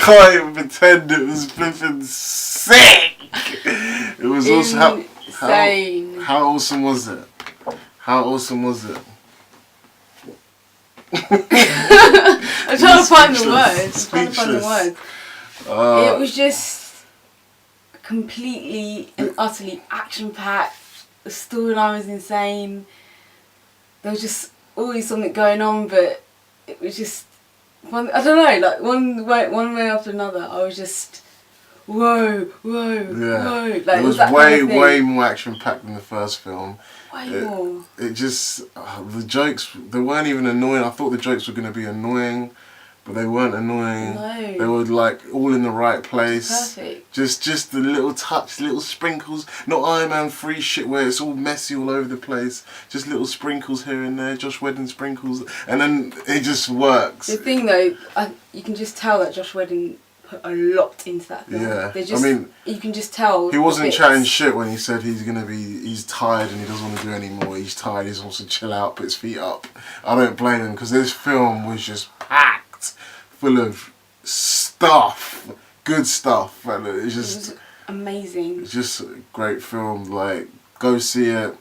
can't even pretend it was flipping sick. It was also how awesome was it? How awesome was it? I'm trying to find the words. It was just completely and utterly action-packed. The storyline was insane. There was just always something going on, but it was just one way after another. I was just whoa. Like, it was way more action-packed than the first film. Way more. It just the jokes, they weren't even annoying. I thought the jokes were going to be annoying, but they weren't annoying. No. They were like all in the right place. Perfect. Just the little touch, little sprinkles. Not Iron Man 3 shit where it's all messy all over the place. Just little sprinkles here and there, Josh Whedon sprinkles, and then it just works. The thing though, you can just tell that Josh Whedon put a lot into that film. Yeah, I mean, you can just tell. He wasn't chatting shit when he said he's tired and he doesn't want to do anymore. He's tired. He's also chill out, put his feet up. I don't blame him because this film was just packed full of stuff, good stuff, and it was amazing. It's just a great film. Like, go see it.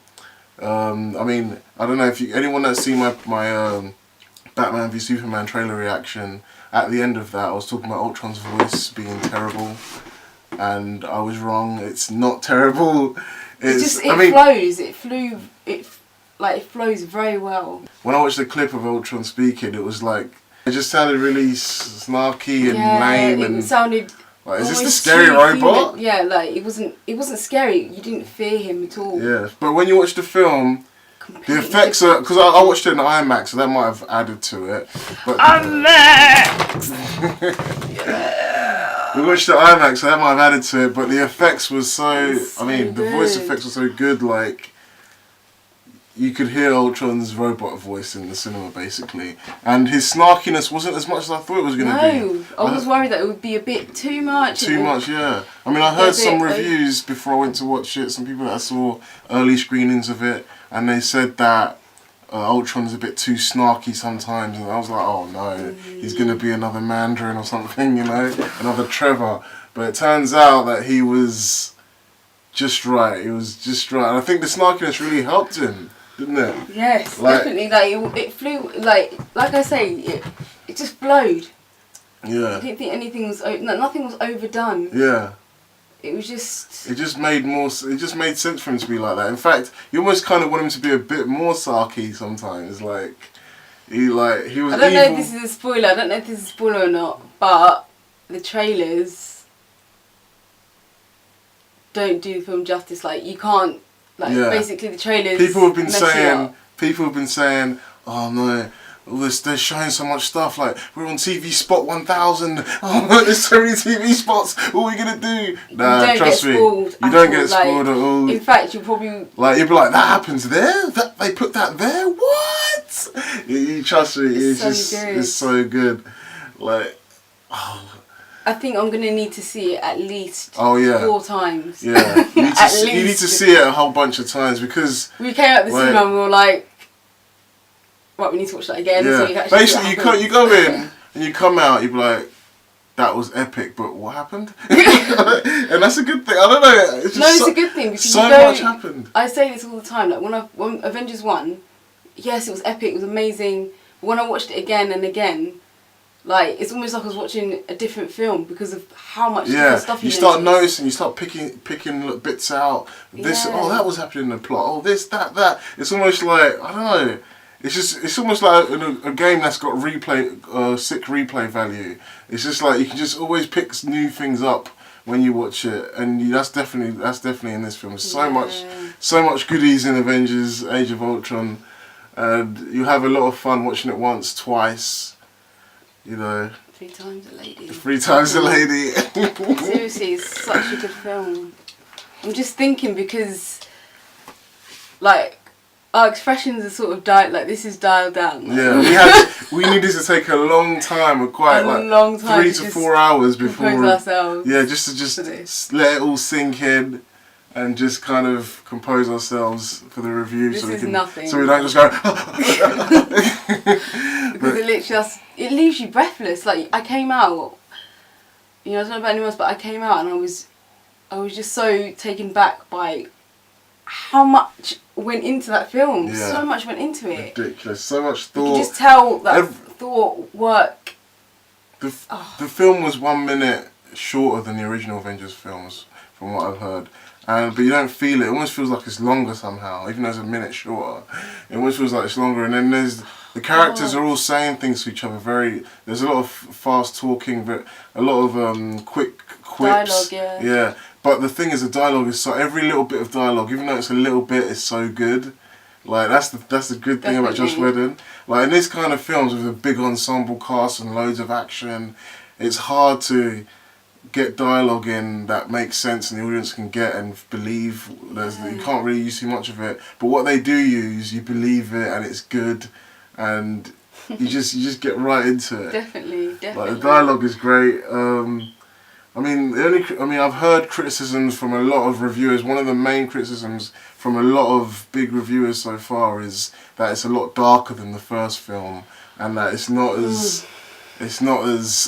I mean, I don't know if anyone that's seen my Batman v Superman trailer reaction. At the end of that, I was talking about Ultron's voice being terrible, and I was wrong. It's not terrible. It flows very well. When I watched the clip of Ultron speaking, it was like it just sounded really snarky and lame, and it sounded. Like, is this the scary robot? Human. Yeah, like it wasn't scary. You didn't fear him at all. Yeah, but when you watch the film. The effects are, because I watched it in IMAX, so that might have added to it. But IMAX! We watched the IMAX, so that might have added to it, but the effects was the voice effects were so good, like, you could hear Ultron's robot voice in the cinema, basically. And his snarkiness wasn't as much as I thought it was going to be. No, I was worried that it would be a bit too much. Too much, yeah. I mean, I heard some reviews before I went to watch it, some people that I saw early screenings of it, and they said that Ultron's a bit too snarky sometimes, and I was like, oh no, he's going to be another Mandarin or something, you know, another Trevor. But it turns out that he was just right. He was just right. And I think the snarkiness really helped him, didn't it? Yes, definitely. Like it flew, like I say, it just flowed. Yeah. I didn't think anything was, nothing was overdone. Yeah. It was just. It just made sense for him to be like that. In fact, you almost kind of want him to be a bit more sarky sometimes. Like he was. I don't know if this is a spoiler or not, but the trailers don't do the film justice. Like you can't. Basically the trailers. People have been saying, oh no. They're showing so much stuff, like we're on TV spot 1000. Oh, there's so many TV spots. What are we gonna do? Nah, trust me, you don't get spoiled at all. In fact, you'll probably you'd be like, that happens there. That they put that there. What? You trust me. It's so good. Like, I think I'm gonna need to see it at least 4 times. Yeah, you need to see it a whole bunch of times because we came out the cinema and we were like. Right, we need to watch that again. Yeah. So you can basically, you go in and you come out. You be like, "That was epic," but what happened? And that's a good thing. I don't know. It's just a good thing because so much happened. I say this all the time. Like when Avengers 1, yes, it was epic. It was amazing. But when I watched it again and again, like it's almost like I was watching a different film because of how much different stuff you start noticing. You start picking bits out. This, that was happening in the plot. Oh, this, that. It's almost like I don't know. It's almost like a game that's got sick replay value. It's just like you can just always pick new things up when you watch it, and that's definitely in this film. So much goodies in Avengers Age of Ultron, and you have a lot of fun watching it once, twice. You know. 3 times a lady. 3 times a lady. Seriously, it's such a good film. I'm just thinking because, like. Our expressions are sort of this is dialed down. Yeah, we needed to take a long time, long time 3 to 4 hours before. Compose ourselves. Yeah, just let it all sink in, and just kind of compose ourselves for the review. This is nothing. So we don't just go. Because it leaves you breathless. Like I came out, you know, I don't know about anyone else, but I came out and I was just so taken back by how much went into that film. Yeah. So much went into it. Ridiculous. So much thought. You can just tell that thought work. The film was 1 minute shorter than the original Avengers films, from what I've heard. But you don't feel it. It almost feels like it's longer somehow, even though it's a minute shorter. It almost feels like it's longer. And then the characters are all saying things to each other. There's a lot of fast talking, but a lot of quick quips. Dialogue, yeah. But the thing is, the dialogue is so, every little bit of dialogue, even though it's a little bit, is so good. Like that's the good thing about Joss Whedon. Like in this kind of films with a big ensemble cast and loads of action, it's hard to get dialogue in that makes sense and the audience can get and believe. You can't really use too much of it, but what they do use, you believe it and it's good, and you just get right into it. Definitely. Like the dialogue is great. I've heard criticisms from a lot of reviewers. One of the main criticisms from a lot of big reviewers so far is that it's a lot darker than the first film, and that it's not as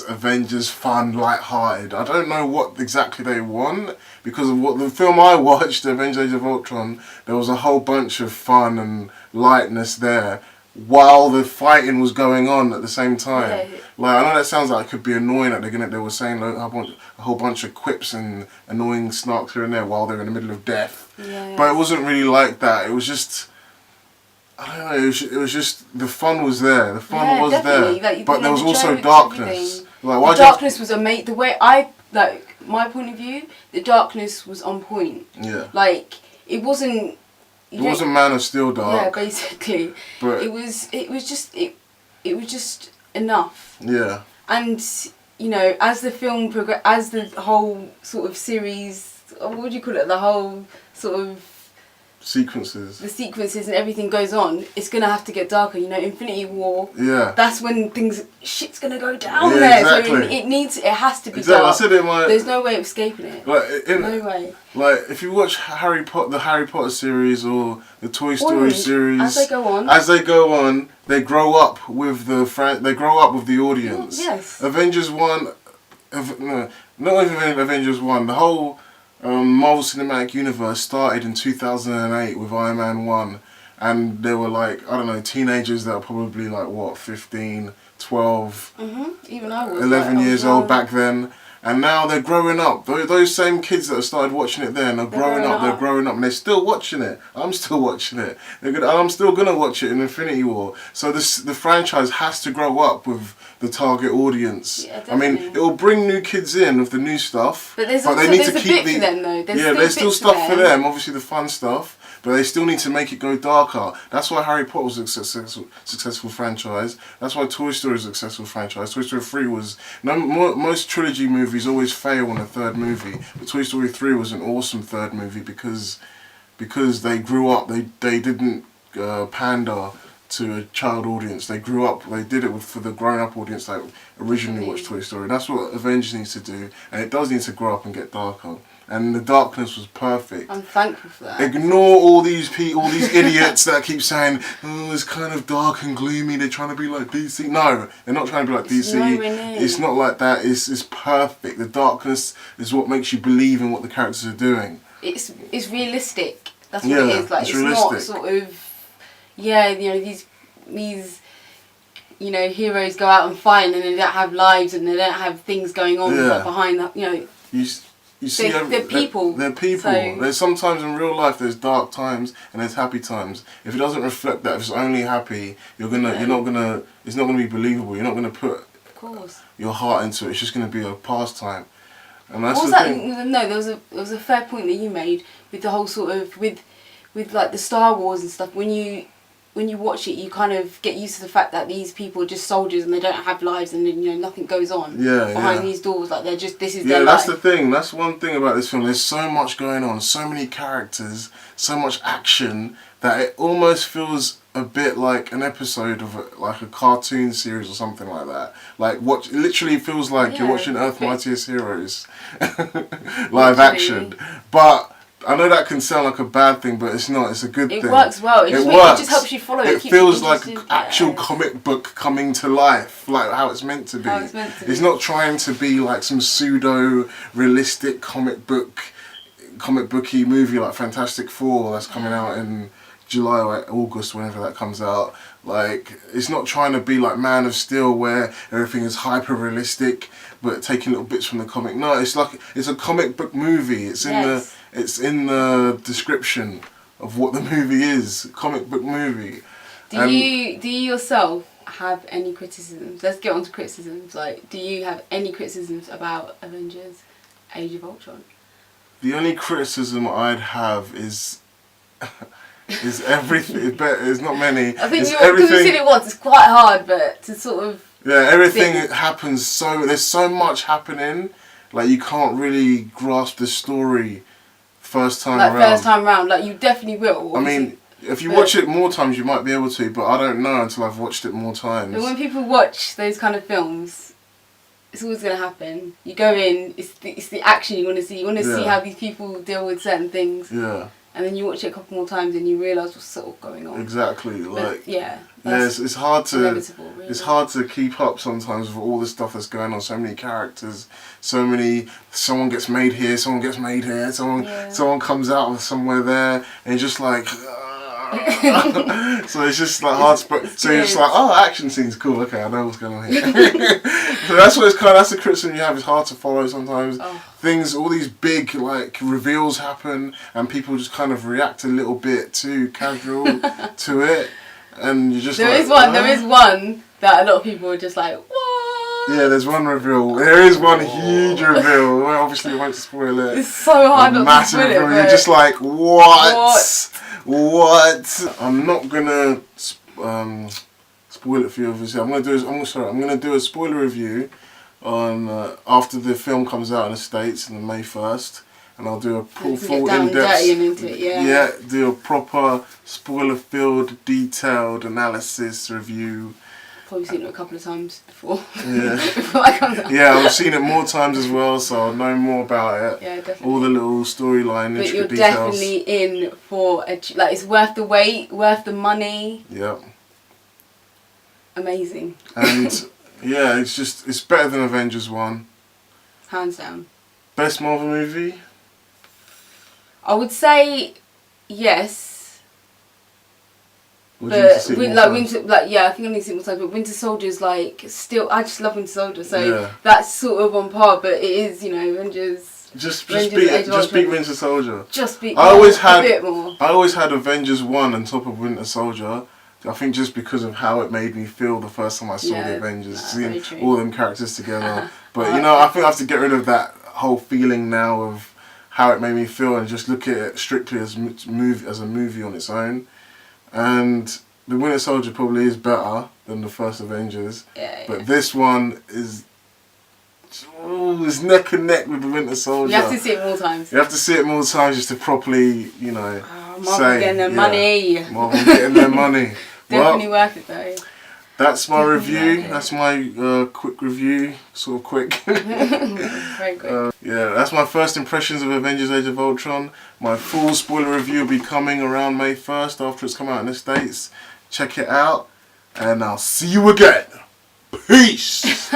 Avengers fun, light-hearted. I don't know what exactly they want, because of what the film I watched, Avengers Age of Ultron, there was a whole bunch of fun and lightness there while the fighting was going on at the same time. Yeah. Like, I know that sounds like it could be annoying that they were saying like, a whole bunch of quips and annoying snarks here and there while they're in the middle of death. Yeah. But it wasn't really like that. It was just, I don't know, it was just, the fun was there. The fun was definitely. there. Like, but there was also jokes, darkness. Like, the darkness was amazing. The way my point of view, the darkness was on point. Yeah. Like, it wasn't... It wasn't Man of Steel dark. Yeah, basically. But it was just enough. Yeah. And, you know, as the film as the whole sort of series, what would you call it, the whole sort of... sequences. The sequences and everything goes on, it's going to have to get darker. You know, Infinity War, yeah. That's when shit's going to go down yeah, there. Exactly. So it has to be exactly. dark. I said it There's no way of escaping it. No way. Like, if you watch the Harry Potter series or the Toy Story series, as they go on, they grow up with the audience. Yes. Avengers 1, not even Avengers 1, the whole Marvel Cinematic Universe started in 2008 with Iron Man 1, and there were like, I don't know, teenagers that are probably like, what, 15, 12, even I was 11 years old back then. And now they're growing up. Those same kids that started watching it then are growing up. They're growing up, and they're still watching it. I'm still watching it. I'm still gonna watch it in Infinity War. So the franchise has to grow up with the target audience. Yeah, I mean, it will bring new kids in with the new stuff. But there's they need to bit keep for them though. There's still stuff for them. Obviously the fun stuff. But they still need to make it go darker. That's why Harry Potter was a successful franchise. That's why Toy Story is a successful franchise. Toy Story 3 was... most trilogy movies always fail on the third movie. But Toy Story 3 was an awesome third movie because they grew up. They didn't pander to a child audience. They grew up. They did it for the grown-up audience that originally watched Toy Story. That's what Avengers needs to do. And it does need to grow up and get darker. And the darkness was perfect. I'm thankful for that. Ignore all these idiots that keep saying, oh, it's kind of dark and gloomy, they're trying to be like DC. No, they're not trying to be like DC. It's not like that. It's perfect. The darkness is what makes you believe in what the characters are doing. It's realistic. That's what it is. Like, it's realistic. Not sort of, these heroes go out and fight and they don't have lives and they don't have things going on behind that, You see, they're people. They're people. So There's sometimes in real life there's dark times and there's happy times. If it doesn't reflect that, if it's only happy, it's not gonna be believable. You're not gonna put your heart into it. It's just gonna be a pastime. And that's the thing. No, there was a fair point that you made with the whole sort of with like the Star Wars and stuff. When you watch it, you kind of get used to the fact that these people are just soldiers and they don't have lives and nothing goes on behind these doors. Like this is their life. That's the thing. That's one thing about this film. There's so much going on, so many characters, so much action that it almost feels a bit like an episode of a cartoon series or something like that. It literally feels like you're watching Earth Mightiest Heroes live action. But I know that can sound like a bad thing, but it's not. It's a good thing. It works well. It just helps you follow. It feels like an actual comic book coming to life, like how it's meant to be. How it's meant to be. It's not trying to be like some pseudo-realistic comic booky movie like Fantastic Four that's coming out in July or August, whenever that comes out. Like, it's not trying to be like Man of Steel where everything is hyper realistic but taking little bits from the comic. No, it's like it's a comic book movie. It's in the description of what the movie is. Comic book movie. Do you yourself have any criticisms? Let's get on to criticisms. Like, do you have any criticisms about Avengers Age of Ultron? The only criticism I'd have is everything. It's not many. I think because you've seen it once, it's quite hard, but to sort of everything happens. There's so much happening. Like, you can't really grasp the story first time around. Like, you definitely will. I mean, if you watch it more times, you might be able to, but I don't know until I've watched it more times. But when people watch those kind of films, it's always going to happen. You go in, it's the action you want to see. You want to see how these people deal with certain things. Yeah. And then you watch it a couple more times and you realise what's sort of going on. Exactly. Like, it's hard to really. It's hard to keep up sometimes with all the stuff that's going on. So many characters, someone gets made here, someone gets made here, someone comes out of somewhere there, and you're just like. So it's just like hard. So you're just like, oh, action scene's cool. Okay, I know what's going on here. So that's the criticism you have. It's hard to follow sometimes. Things, all these big like reveals happen, and people just kind of react a little bit too casual to it, and you just. There is one that a lot of people are just like, what? Yeah, there's one reveal. There is one huge reveal. Well, obviously, we won't spoil it. It's so hard not to spoil it. You're just like, what? I'm not gonna spoil it for you. Obviously, I'm gonna do a spoiler review on after the film comes out in the States on May 1st, and I'll do a full in-depth. Do a proper spoiler-filled, detailed analysis review. Probably seen it a couple of times before. Yeah. Before I come out. Yeah, I've seen it more times as well, so I'll know more about it. Yeah, definitely. All the little storyline, but you're details. definitely in for it's worth the wait, worth the money. Yep. Amazing. And yeah, it's better than Avengers 1. Hands down. Best Marvel movie? I would say yes. But I think I need to see it more times. But Winter Soldier's still. I just love Winter Soldier, so that's sort of on par. But it is, Avengers. Just beat Winter Soldier. Just beat. I always had a bit more. I always had Avengers 1 on top of Winter Soldier. I think just because of how it made me feel the first time I saw the Avengers, seeing all them characters together. But I think I have to get rid of that whole feeling now of how it made me feel and just look at it strictly as a movie on its own. And the Winter Soldier probably is better than the first Avengers. But this one is neck and neck with the Winter Soldier. You have to see it more times. You have to see it more times just to properly, Marvel getting their money. Marvel getting their money. Definitely worth it though. That's my review. That's my quick review. Sort of quick. Very quick. That's my first impressions of Avengers Age of Ultron. My full spoiler review will be coming around May 1st after it's come out in the States. Check it out. And I'll see you again. Peace.